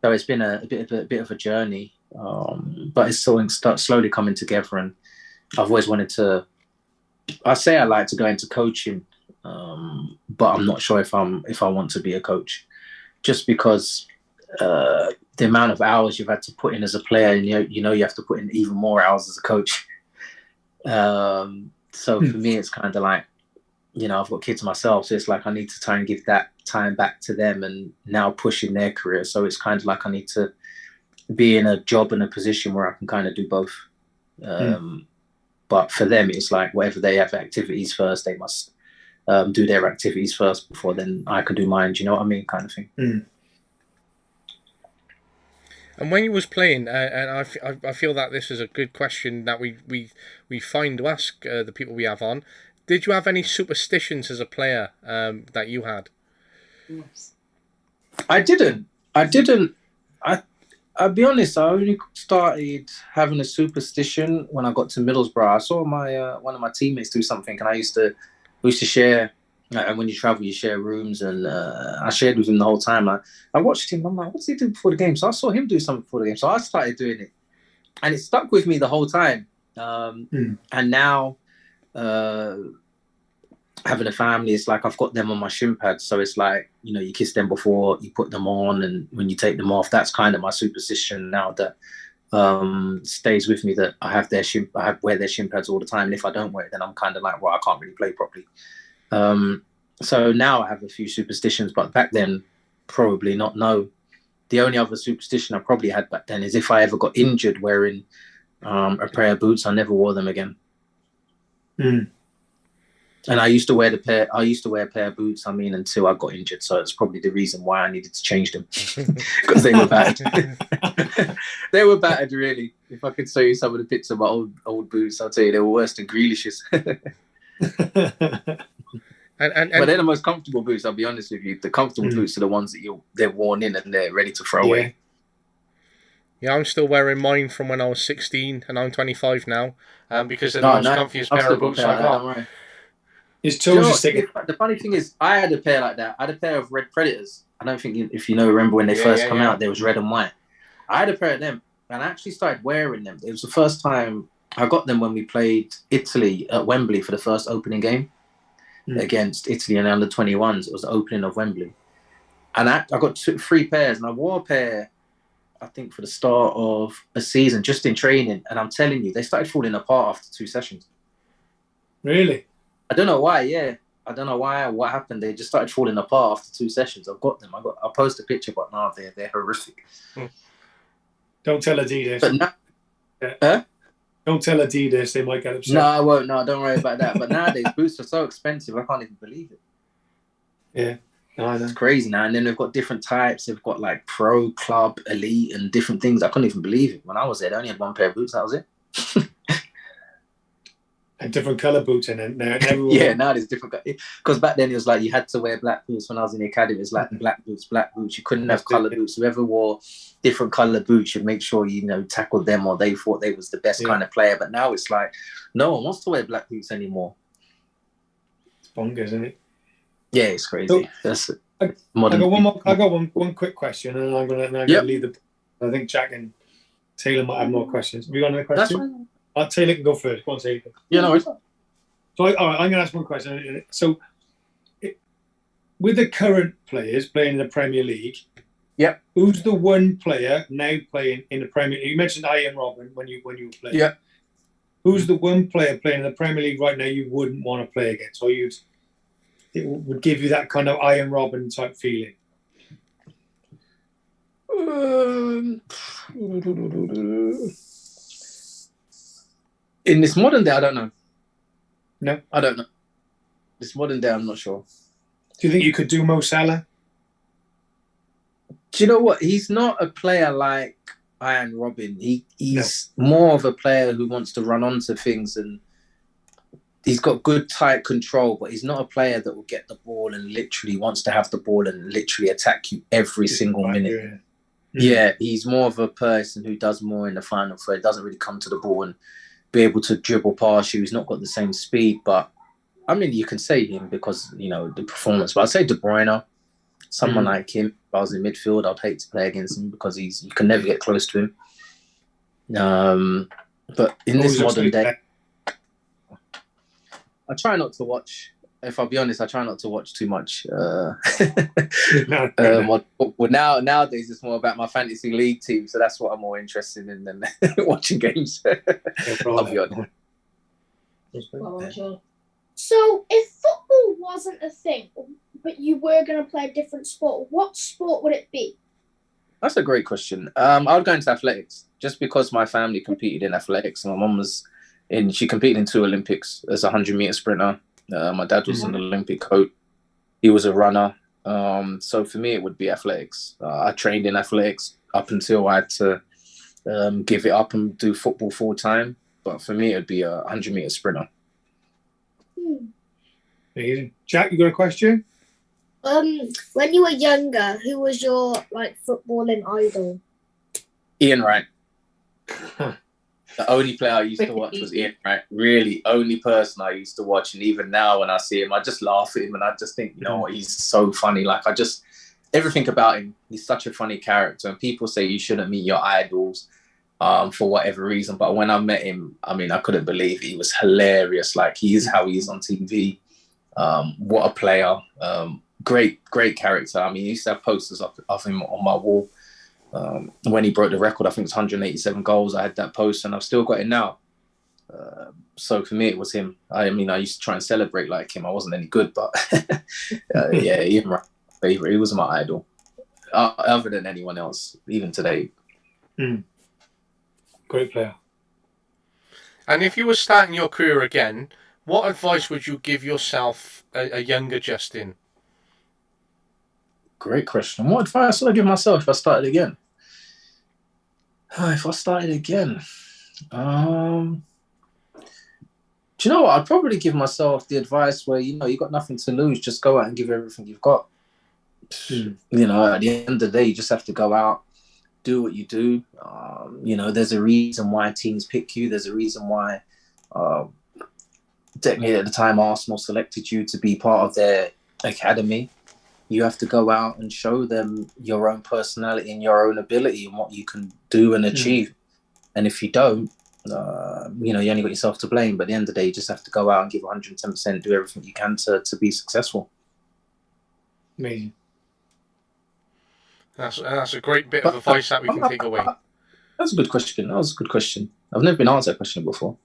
So it's been a bit of a journey, but it's slowly coming together. And I've always wanted to. I say I like to go into coaching, but I'm not sure if I want to be a coach, just because the amount of hours you've had to put in as a player, and you have to put in even more hours as a coach. So for me, it's kind of like, I've got kids myself, so it's like I need to try and give that time back to them and now push in their career. So it's kind of like I need to be in a job and a position where I can kind of do both. But for them, it's like whatever they have activities first, they must do their activities first before then I can do mine. Do you know what I mean? Kind of thing. And when you was playing, and I feel that this is a good question that we find to ask the people we have on. Did you have any superstitions as a player that you had? Yes. I didn't. I'll be honest. I only started having a superstition when I got to Middlesbrough. I saw my one of my teammates do something, and we used to share. And when you travel, you share rooms, and I shared with him the whole time. I watched him. I'm like, what's he doing before the game? So I saw him do something before the game. So I started doing it, and it stuck with me the whole time. And now, having a family, it's like I've got them on my shin pads. So it's like, you kiss them before you put them on, and when you take them off, that's kind of my superstition now that stays with me, that I have wear their shin pads all the time. And if I don't wear it, then I'm kind of like, well, I can't really play properly. So now I have a few superstitions, but back then, probably not. No, the only other superstition I probably had back then is if I ever got injured wearing a pair of boots, I never wore them again. And I used to wear a pair of boots, until I got injured. So it's probably the reason why I needed to change them, because they were bad. They were battered, really. If I could show you some of the pictures of my old boots, I'll tell you they were worse than Grealish's. And but they're the most comfortable boots, I'll be honest with you. The comfortable boots are the ones that they're worn in and they're ready to throw away. Yeah, I'm still wearing mine from when I was 16 and I'm 25 now, because they're the most comfiest pair of boots I got. Right. His toes are sticking. The funny thing is, I had a pair like that. I had a pair of red Predators. I don't think if remember when they first come out, there was red and white. I had a pair of them, and I actually started wearing them. It was the first time I got them when we played Italy at Wembley for the first opening game against Italy and under 21s. It was the opening of Wembley. And I got 3 pairs, and I wore a pair, I think, for the start of a season, just in training. And I'm telling you, they started falling apart after 2 sessions. Really? I don't know why, I don't know why or what happened. They just started falling apart after 2 sessions. I've got them. I'll post a picture, but no, they're horrific. Don't tell Adidas. But now, Don't tell Adidas, they might get upset. No, I won't. No, don't worry about that. But nowadays, boots are so expensive, I can't even believe it. Yeah. No, I know. It's crazy now. And then they've got different types. They've got like Pro, Club, Elite, and different things. I couldn't even believe it. When I was there, they only had 1 pair of boots. That was it. And different colour boots in it now. Everyone, Yeah, now there's different. Because back then it was like you had to wear black boots. When I was in the academy, it was like black boots, black boots. You couldn't have colour boots. Whoever wore different colour boots, you'd make sure you tackled them, or they thought they was the best kind of player. But now it's like no one wants to wear black boots anymore. It's bonkers, isn't it? Yeah, it's crazy. So, That's modern. I got people. one quick question, and I'm gonna leave the. I think Jack and Taylor might have more questions. Have you got another question? Taylor can go first. Go on, Taylor. Yeah, no worries. So, all right, I'm going to ask one question. So, with the current players playing in the Premier League, who's the one player now playing in the Premier League? You mentioned Ian Robin when you were playing. Yeah. Who's the one player playing in the Premier League right now you wouldn't want to play against, or it would give you that kind of Ian Robin type feeling? In this modern day, I don't know. No, I don't know. This modern day, I'm not sure. Do you think you could do Mo Salah? Do you know what? He's not a player like Ian Robin. He's more of a player who wants to run onto things, and he's got good tight control, but he's not a player that will get the ball and literally wants to have the ball and literally attack you every single minute. Yeah, he's more of a person who does more in the final third, doesn't really come to the ball and be able to dribble past you. He's not got the same speed, but I mean, you can say him because, the performance. But I'd say De Bruyne, someone like him. If I was in midfield, I'd hate to play against him because you can never get close to him. But in this modern day, I try not to watch. If I'll be honest, I try not to watch too much. Nowadays, it's more about my fantasy league team, so that's what I'm more interested in than watching games. I'll be honest. So, if football wasn't a thing, but you were going to play a different sport, what sport would it be? That's a great question. I would go into athletics, just because my family competed in athletics. My mum she competed in 2 Olympics as a 100-meter sprinter. My dad was an Olympic coach. He was a runner. So for me, it would be athletics. I trained in athletics up until I had to give it up and do football full time. But for me, it would be a 100-meter sprinter. Amazing. Jack, you got a question? When you were younger, who was your footballing idol? Ian Wright. The only player I used to watch was Ian Wright. Really, only person I used to watch. And even now when I see him, I just laugh at him and I just think, he's so funny. Everything about him, he's such a funny character. And people say you shouldn't meet your idols for whatever reason. But when I met him, I couldn't believe he was hilarious. He is how he is on TV. What a player. Great character. I used to have posters of him on my wall. When he broke the record, I think it was 187 goals. I had that post and I've still got it now. So for me, it was him. I used to try and celebrate like him. I wasn't any good, but Ian Wright, favorite. He was my idol. Other than anyone else, even today. Great player. And if you were starting your career again, what advice would you give yourself, a younger Justin? Great question. What advice would I give myself if I started again? If I started again, do you know what? I'd probably give myself the advice where, you got nothing to lose. Just go out and give everything you've got. At the end of the day, you just have to go out, do what you do. There's a reason why teams pick you. There's a reason why, technically at the time, Arsenal selected you to be part of their academy. You have to go out and show them your own personality and your own ability and what you can do and achieve. And if you don't, you only got yourself to blame. But at the end of the day, you just have to go out and give 110%, do everything you can to be successful. Amazing. That's a great bit of advice that we can take away. That's a good question. I've never been asked that question before.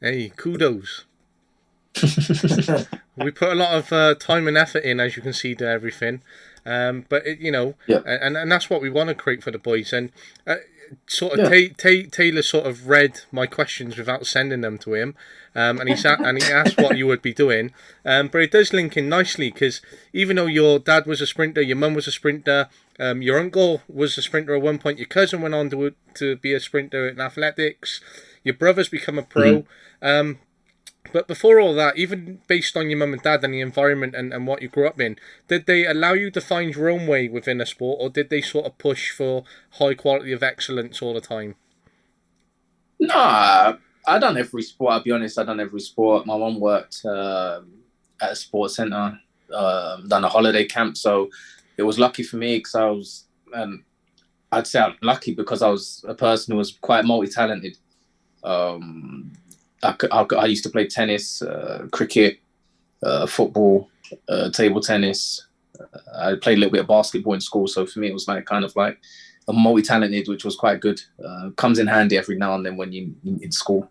Hey, kudos. We put a lot of time and effort in, as you can see, to everything. But and that's what we want to create for the boys. And Taylor sort of read my questions without sending them to him, and he asked what you would be doing. But it does link in nicely because even though your dad was a sprinter, your mum was a sprinter, your uncle was a sprinter at one point, your cousin went on to be a sprinter in athletics, your brother's become a pro. But before all that, even based on your mum and dad and the environment and what you grew up in, did they allow you to find your own way within a sport, or did they sort of push for high quality of excellence all the time? Nah, I done every sport. I'll be honest, I done every sport. My mum worked at a sports centre, done a holiday camp, so it was lucky for me because I was. I'd say I'm lucky because I was a person who was quite multi-talented. I used to play tennis, cricket, football, table tennis. I played a little bit of basketball in school, so for me it was like kind of like a multi-talented, which was quite good. Comes in handy every now and then when you in school.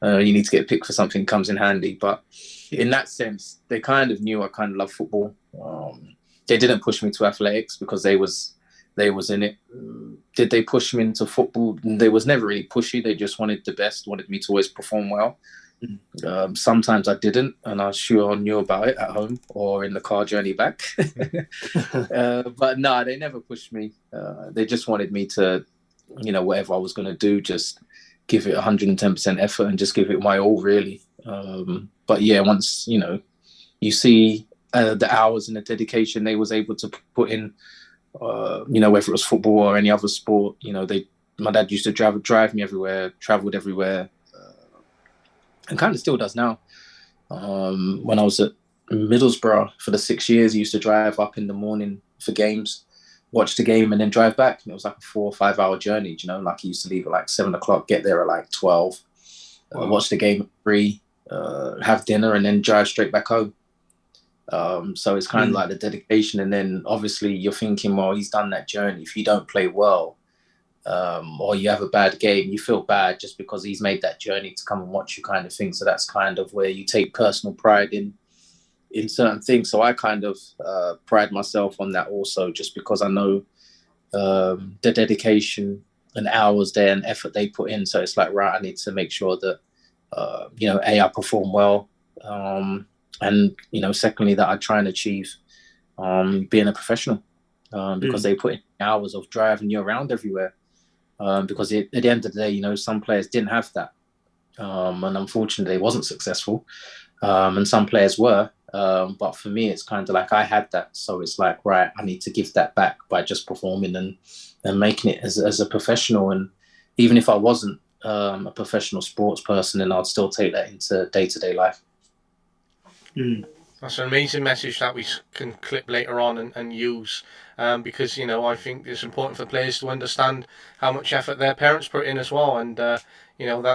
You need to get picked for something, comes in handy. But in that sense, they kind of knew I kind of loved football. They didn't push me to athletics because they was in it. Did they push me into football? They was never really pushy. They just wanted the best, wanted me to always perform well. Sometimes I didn't, and I sure knew about it at home or in the car journey back. But no, they never pushed me. They just wanted me to, whatever I was going to do, just give it 110% effort and just give it my all, really. But yeah, once, you see the hours and the dedication they was able to put in, whether it was football or any other sport, my dad used to drive me everywhere, traveled everywhere, and kind of still does now. When I was at Middlesbrough for the 6 years, he used to drive up in the morning for games, watch the game, and then drive back. And it was like a 4 or 5 hour journey, like he used to leave at like 7 o'clock, get there at like 12, watch the game at 3, have dinner, and then drive straight back home. So it's kind of like the dedication. And then obviously you're thinking, well, he's done that journey. If you don't play well, or you have a bad game, you feel bad just because he's made that journey to come and watch you, kind of thing. So that's kind of where you take personal pride in certain things. So I kind of pride myself on that also, just because I know the dedication and hours there and effort they put in. So it's like, right, I need to make sure that, I perform well. And, secondly, that I try and achieve being a professional, because they put in hours of driving you around everywhere. Because at the end of the day, some players didn't have that. And unfortunately, they wasn't successful. And some players were. But for me, it's kind of like I had that. So it's like, right, I need to give that back by just performing and making it as a professional. And even if I wasn't a professional sports person, then I'd still take that into day-to-day life. That's an amazing message that we can clip later on and use, because I think it's important for players to understand how much effort their parents put in as well, and that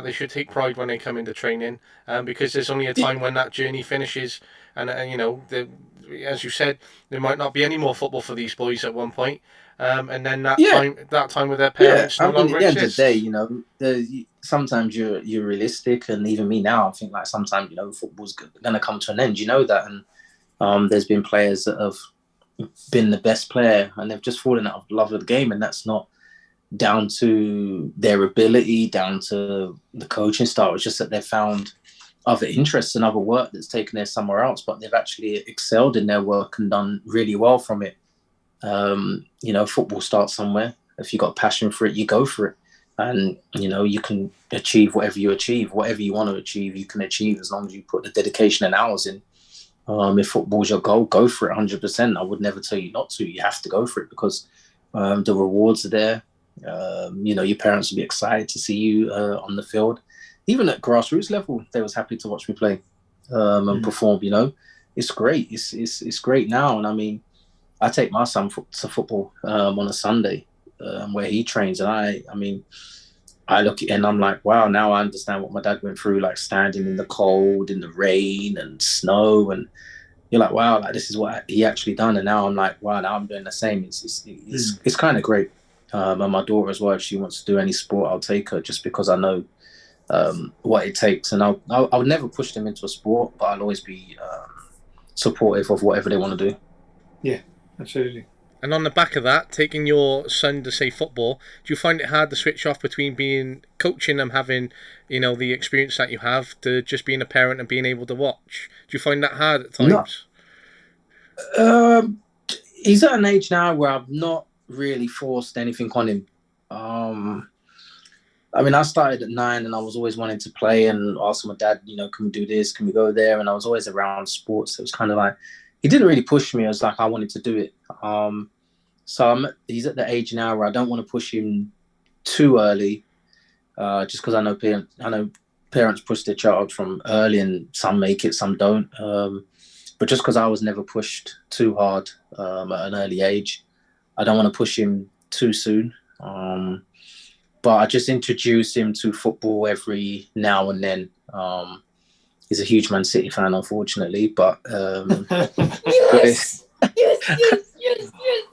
they should take pride when they come into training, because there's only a time when that journey finishes, and as you said, there might not be any more football for these boys at one point, and then that time with their parents no longer exists. At the end of the day, sometimes you're realistic, and even me now, I think like sometimes football's going to come to an end. You know that, and there's been players that have been the best player, and they've just fallen out of love with the game, and that's not down to their ability, down to the coaching style. It's just that they've found other interests and other work that's taken them somewhere else, but they've actually excelled in their work and done really well from it. Football starts somewhere. If you've got passion for it, you go for it. And, you can achieve whatever you achieve. Whatever you want to achieve, you can achieve as long as you put the dedication and hours in. If football's your goal, go for it 100%. I would never tell you not to. You have to go for it because the rewards are there. Your parents will be excited to see you on the field. Even at grassroots level, they was happy to watch me play and perform. It's great. It's great now. And I mean, I take my son to football on a Sunday where he trains, and I look at it and I'm like, wow, now I understand what my dad went through, like standing in the cold, in the rain and snow, and you're like, wow, like this is what he actually done. And now I'm like, wow, now I'm doing the same. It's kind of great. And my daughter as well, if she wants to do any sport, I'll take her just because I know what it takes. And I'll never push them into a sport, but I'll always be supportive of whatever they want to do. Yeah, absolutely. And on the back of that, taking your son to say football, do you find it hard to switch off between coaching them, having the experience that you have, to just being a parent and being able to watch? Do you find that hard at times? No. He's at an age now where I've not really forced anything on him. I mean, I started at 9 and I was always wanting to play and asking my dad, can we do this? Can we go there? And I was always around sports. It was kind of like, he didn't really push me. It was like, I wanted to do it. So he's at the age now where I don't want to push him too early, just because I know parents push their child from early and some make it, some don't. But just because I was never pushed too hard at an early age, I don't want to push him too soon. But I just introduce him to football every now and then. He's a huge Man City fan, unfortunately, but Yes!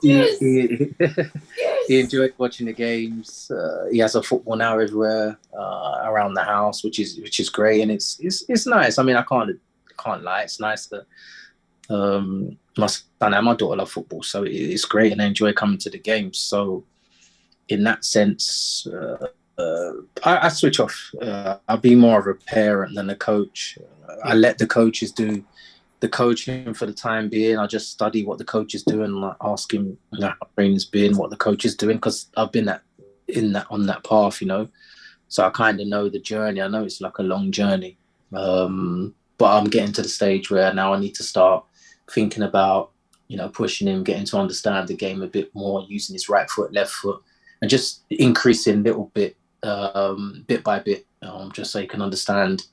Yes! He enjoyed watching the games. He has a football now everywhere around the house, which is great, and it's nice. I mean, I can't lie. It's nice that my son and my daughter love football, so it's great, and I enjoy coming to the games. So, in that sense, I switch off. I'll be more of a parent than a coach. I let the coaches do the coaching for the time being. I just study what the coach is doing, like ask him how training's been, what the coach is doing, because I've been on that path, So I kind of know the journey. I know it's like a long journey, but I'm getting to the stage where now I need to start thinking about, pushing him, getting to understand the game a bit more, using his right foot, left foot, and just increasing little bit by bit, just so he can understand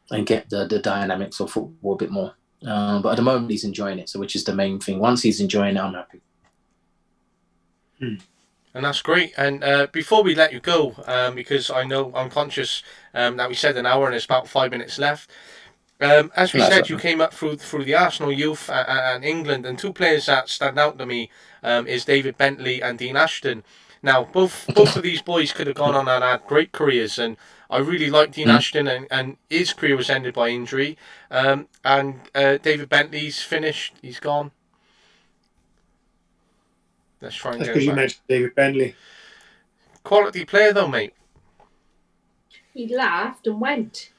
and get the dynamics of football a bit more. But at the moment, he's enjoying it, so which is the main thing. Once he's enjoying it, I'm happy. And that's great. And before we let you go, because I'm conscious that we said an hour and there's about 5 minutes left. As we said, you came up through the Arsenal youth and England, and two players that stand out to me is David Bentley and Dean Ashton. Now, both of these boys could have gone on and had great careers, and I really like Dean Ashton, and his career was ended by injury. And David Bentley's finished; he's gone. Let's try and That's get because it you back. mentioned David Bentley. Quality player, though, mate. He laughed and went.